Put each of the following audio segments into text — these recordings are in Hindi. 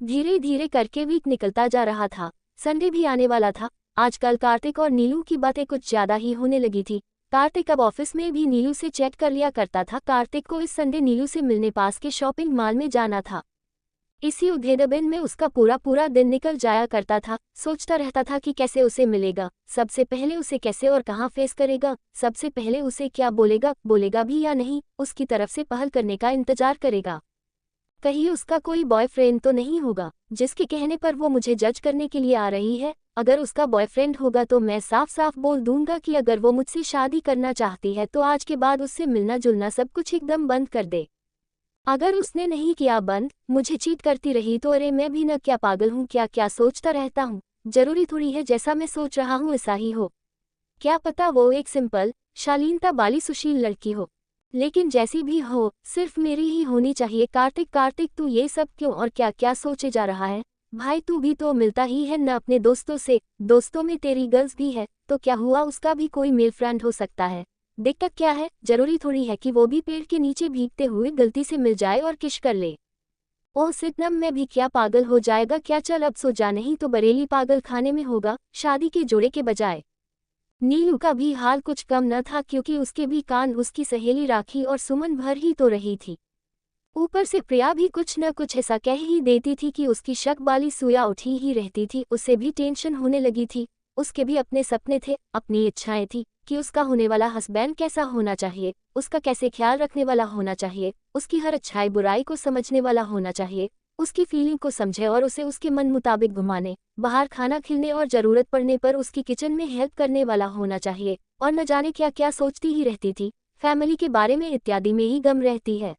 धीरे धीरे करके वीक निकलता जा रहा था। संडे भी आने वाला था। आजकल कार्तिक और नीलू की बातें कुछ ज्यादा ही होने लगी थी। कार्तिक अब ऑफिस में भी नीलू से चैट कर लिया करता था। कार्तिक को इस संडे नीलू से मिलने पास के शॉपिंग मॉल में जाना था। इसी उधेड़बुन में उसका पूरा दिन निकल जाया करता था। सोचता रहता था कि कैसे उसे मिलेगा, सबसे पहले उसे कैसे और कहाँ फेस करेगा, सबसे पहले उसे क्या बोलेगा भी या नहीं, उसकी तरफ से पहल करने का इंतजार करेगा। कहीं उसका कोई बॉयफ्रेंड तो नहीं होगा जिसके कहने पर वो मुझे जज करने के लिए आ रही है। अगर उसका बॉयफ्रेंड होगा तो मैं साफ साफ बोल दूंगा कि अगर वो मुझसे शादी करना चाहती है तो आज के बाद उससे मिलना जुलना सब कुछ एकदम बंद कर दे। अगर उसने नहीं किया बंद, मुझे चीट करती रही तो अरे मैं भी न क्या पागल हूँ, क्या क्या सोचता रहता हूँ। जरूरी थोड़ी है जैसा मैं सोच रहा हूँ ऐसा ही हो। क्या पता वो एक सिंपल शालीनता वाली सुशील लड़की हो, लेकिन जैसी भी हो सिर्फ मेरी ही होनी चाहिए। कार्तिक तू ये सब क्यों और क्या क्या सोचे जा रहा है भाई? तू भी तो मिलता ही है न अपने दोस्तों से। दोस्तों में तेरी गर्ल्स भी है तो क्या हुआ, उसका भी कोई मेल फ्रेंड हो सकता है। दिक्कत क्या है? जरूरी थोड़ी है कि वो भी पेड़ के नीचे भीगते हुए गलती से मिल जाए और किश कर ले। ओह सितनम, मैं भी क्या पागल हो जाएगा क्या? चल अब सो जा, नहीं तो बरेली पागल खाने में होगा शादी के जोड़े के बजाय। नीलू का भी हाल कुछ कम न था क्योंकि उसके भी कान उसकी सहेली राखी और सुमन भर ही तो रही थी। ऊपर से प्रिया भी कुछ न कुछ ऐसा कह ही देती थी कि उसकी शक वाली सुइयां उठी ही रहती थी। उसे भी टेंशन होने लगी थी। उसके भी अपने सपने थे, अपनी इच्छाएं थी कि उसका होने वाला हस्बैंड कैसा होना चाहिए, उसका कैसे ख्याल रखने वाला होना चाहिए, उसकी हर अच्छाई बुराई को समझने वाला होना चाहिए, उसकी फीलिंग को समझे और उसे उसके मन मुताबिक घुमाने, बाहर खाना खिलने और जरूरत पड़ने पर उसकी किचन में हेल्प करने वाला होना चाहिए। और न जाने क्या क्या सोचती ही रहती थी, फैमिली के बारे में इत्यादि में ही गम रहती है।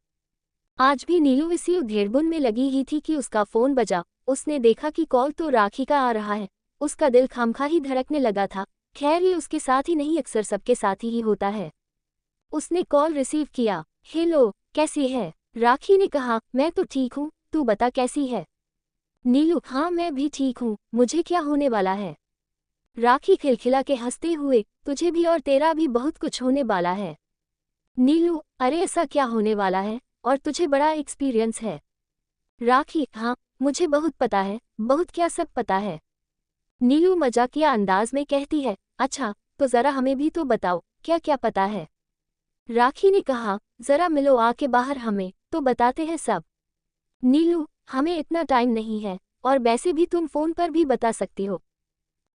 आज भी नीलू इसी उधेड़बुन में लगी ही थी कि उसका फोन बजा। उसने देखा कि कॉल तो राखी का आ रहा है। उसका दिल खामखा ही धड़कने लगा था। खैर ये उसके साथ ही नहीं, अक्सर सबके साथ ही होता है। उसने कॉल रिसीव किया। हेलो, कैसी है? राखी ने कहा, मैं तो ठीक हूँ, तू बता कैसी है? नीलू, हाँ मैं भी ठीक हूँ, मुझे क्या होने वाला है? राखी खिलखिला के हंसते हुए, तुझे भी और तेरा भी बहुत कुछ होने वाला है। नीलू, अरे ऐसा क्या होने वाला है, और तुझे बड़ा एक्सपीरियंस है। राखी, हाँ मुझे बहुत पता है, बहुत क्या सब पता है। नीलू मजाकिया अंदाज में कहती है, अच्छा तो जरा हमें भी तो बताओ क्या क्या पता है। राखी ने कहा, जरा मिलो आके बाहर, हमें तो बताते हैं सब। नीलू, हमें इतना टाइम नहीं है, और वैसे भी तुम फोन पर भी बता सकती हो।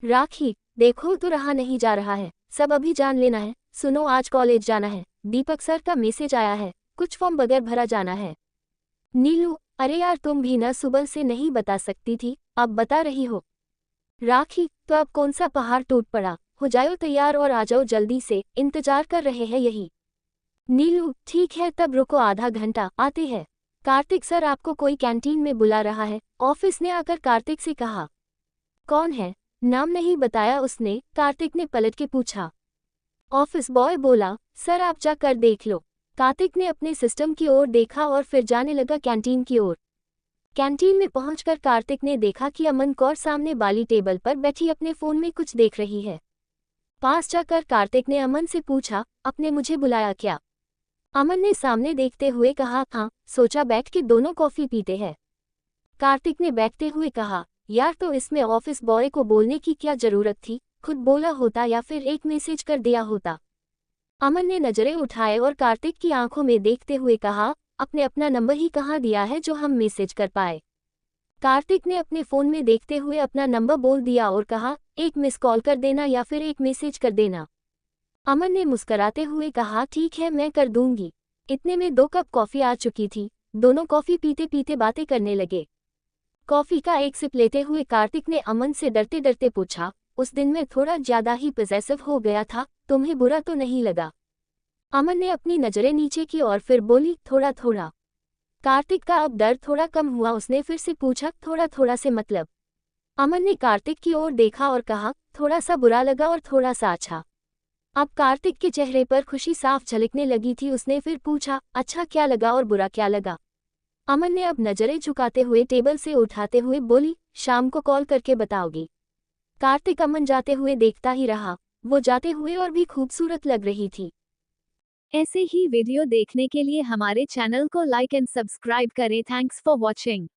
राखी, देखो तो रहा नहीं जा रहा है, सब अभी जान लेना है। सुनो, आज कॉलेज जाना है, दीपक सर का मैसेज आया है, कुछ फॉर्म बगैर भरा जाना है। नीलू, अरे यार तुम भी ना सुबह से नहीं बता सकती थी, अब बता रही हो। राखी, तो अब कौन सा पहाड़ टूट पड़ा, हो जाओ तैयार और आ जाओ जल्दी से, इंतजार कर रहे हैं यही। नीलू, ठीक है तब रुको आधा घंटा, आते हैं। कार्तिक सर आपको कोई कैंटीन में बुला रहा है, ऑफिस ने आकर कार्तिक से कहा। कौन है? नाम नहीं बताया उसने। कार्तिक ने पलट के पूछा। ऑफिस बॉय बोला, सर आप जाकर देख लो। कार्तिक ने अपने सिस्टम की ओर देखा और फिर जाने लगा कैंटीन की ओर। कैंटीन में पहुंचकर कार्तिक ने देखा कि अमन कौर सामने वाली टेबल पर बैठी अपने फोन में कुछ देख रही है। पास जाकर कार्तिक ने अमन से पूछा, आपने मुझे बुलाया क्या? अमन ने सामने देखते हुए कहा, हाँ सोचा बैठ के दोनों कॉफी पीते हैं। कार्तिक ने बैठते हुए कहा, यार तो इसमें ऑफिस बॉय को बोलने की क्या जरूरत थी, खुद बोला होता या फिर एक मैसेज कर दिया होता। अमन ने नजरें उठाए और कार्तिक की आंखों में देखते हुए कहा, आपने अपना नंबर ही कहाँ दिया है जो हम मैसेज कर पाए? कार्तिक ने अपने फोन में देखते हुए अपना नंबर बोल दिया और कहा, एक मिस कॉल कर देना या फिर एक मैसेज कर देना। अमन ने मुस्कराते हुए कहा, ठीक है मैं कर दूंगी। इतने में 2 कप कॉफी आ चुकी थी। दोनों कॉफी पीते पीते बातें करने लगे। कॉफी का एक सिप लेते हुए कार्तिक ने अमन से डरते डरते पूछा, उस दिन मैं थोड़ा ज्यादा ही पॉसेसिव हो गया था, तुम्हें बुरा तो नहीं लगा? अमन ने अपनी नजरें नीचे की और फिर बोली, थोड़ा थोड़ा। कार्तिक का अब दर्द थोड़ा कम हुआ। उसने फिर से पूछा, थोड़ा थोड़ा से मतलब? अमन ने कार्तिक की ओर देखा और कहा, थोड़ा सा बुरा लगा और थोड़ा सा अच्छा। अब कार्तिक के चेहरे पर खुशी साफ झलकने लगी थी। उसने फिर पूछा, अच्छा क्या लगा और बुरा क्या लगा? अमन ने अब नजरें झुकाते हुए टेबल से उठाते हुए बोली, शाम को कॉल करके बताओगी। कार्तिक अमन जाते हुए देखता ही रहा। वो जाते हुए और भी खूबसूरत लग रही थी। ऐसे ही वीडियो देखने के लिए हमारे चैनल को लाइक एंड सब्सक्राइब करें। Thanks for watching.